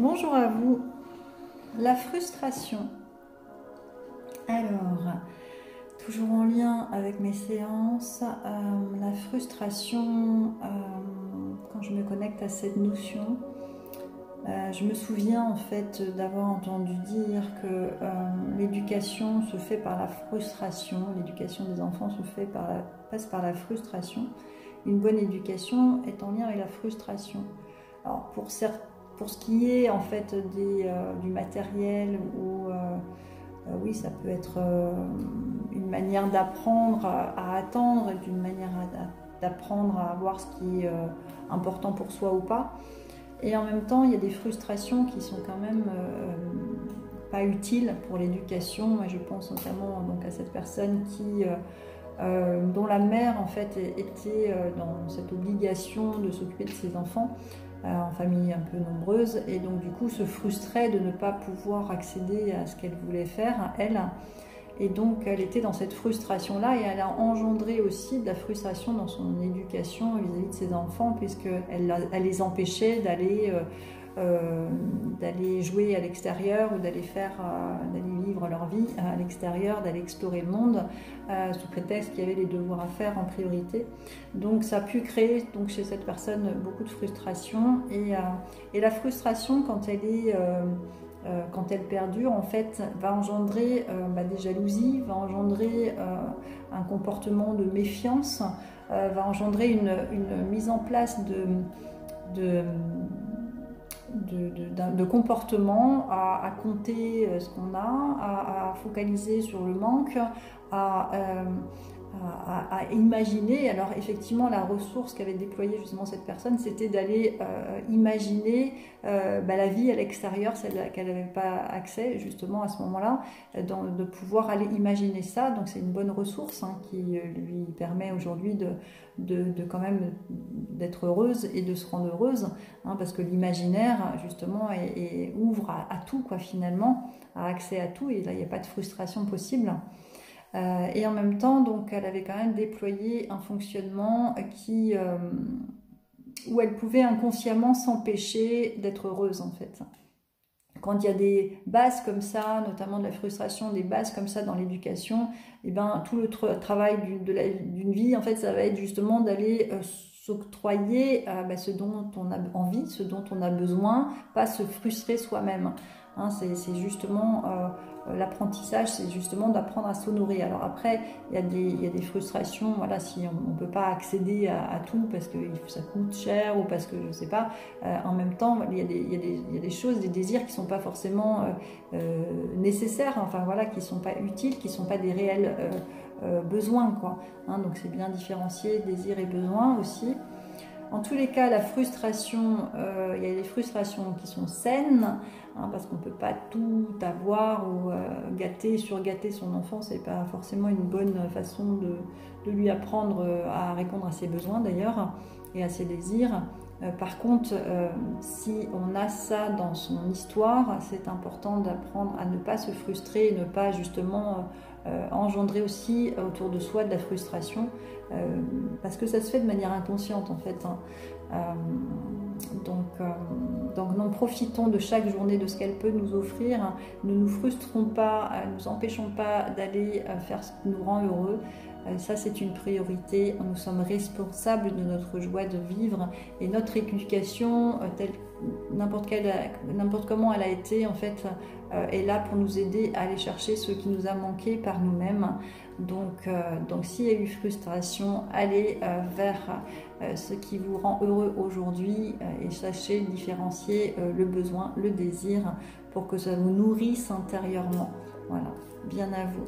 Bonjour à vous. La frustration. Alors, toujours en lien avec mes séances, la frustration, quand je me connecte à cette notion, je me souviens en fait d'avoir entendu dire que l'éducation se fait par la frustration, l'éducation des enfants passe par la frustration. Une bonne éducation est en lien avec la frustration. Alors pour ce qui est en fait du matériel oui, ça peut être une manière d'apprendre à attendre, d'une manière d'apprendre à voir ce qui est important pour soi ou pas. Et en même temps, il y a des frustrations qui sont quand même pas utiles pour l'éducation. Moi, je pense notamment donc, à cette personne dont la mère en fait était dans cette obligation de s'occuper de ses enfants en famille un peu nombreuse, et donc du coup se frustrait de ne pas pouvoir accéder à ce qu'elle voulait faire, elle. Et donc elle était dans cette frustration-là, et elle a engendré aussi de la frustration dans son éducation vis-à-vis de ses enfants, puisqu'elle les empêchait d'aller jouer à l'extérieur ou d'aller vivre leur vie à l'extérieur, d'aller explorer le monde sous prétexte qu'il y avait les devoirs à faire en priorité. Donc ça a pu créer donc, chez cette personne beaucoup de frustration, et la frustration quand elle perdure en fait va engendrer des jalousies, va engendrer un comportement de méfiance, va engendrer une mise en place de comportement à compter ce qu'on a, à focaliser sur le manque, à imaginer. Alors effectivement, la ressource qu'avait déployée justement cette personne, c'était d'aller imaginer la vie à l'extérieur, celle à laquelle elle n'avait pas accès justement à ce moment-là, de pouvoir aller imaginer ça. Donc c'est une bonne ressource qui lui permet aujourd'hui de quand même d'être heureuse et de se rendre heureuse, parce que l'imaginaire justement ouvre à tout quoi, finalement, à accès à tout, et là il n'y a pas de frustration possible. Et en même temps, donc, elle avait quand même déployé un fonctionnement où elle pouvait inconsciemment s'empêcher d'être heureuse en fait. Quand il y a des bases comme ça, notamment de la frustration, des bases comme ça dans l'éducation, et ben tout le travail d'une vie, en fait, ça va être justement d'aller s'octroyer ce dont on a envie, ce dont on a besoin, pas se frustrer soi-même. C'est justement l'apprentissage, c'est justement d'apprendre à s'honorer. Alors après, il y a des frustrations, voilà, si on ne peut pas accéder à tout parce que ça coûte cher ou parce que je ne sais pas. En même temps, il y a des choses, des désirs qui ne sont pas forcément nécessaires, enfin voilà, qui ne sont pas utiles, qui ne sont pas des réels besoins, quoi. Donc c'est bien différencier désir et besoin aussi. En tous les cas, la frustration, il y a des frustrations qui sont saines, parce qu'on ne peut pas tout avoir ou surgâter son enfant, c'est pas forcément une bonne façon de lui apprendre à répondre à ses besoins d'ailleurs et à ses désirs. Par contre, si on a ça dans son histoire, c'est important d'apprendre à ne pas se frustrer et ne pas justement engendrer aussi autour de soi de la frustration, parce que ça se fait de manière inconsciente en fait. Donc nous profitons de chaque journée de ce qu'elle peut nous offrir, ne nous frustrons pas, ne nous empêchons pas d'aller faire ce qui nous rend heureux. Ça c'est une priorité, nous sommes responsables de notre joie de vivre, et notre éducation, n'importe comment elle a été en fait, est là pour nous aider à aller chercher ce qui nous a manqué par nous-mêmes. Donc s'il y a eu frustration, allez vers ce qui vous rend heureux aujourd'hui, et sachez différencier le besoin, le désir, pour que ça vous nourrisse intérieurement. Voilà, bien à vous.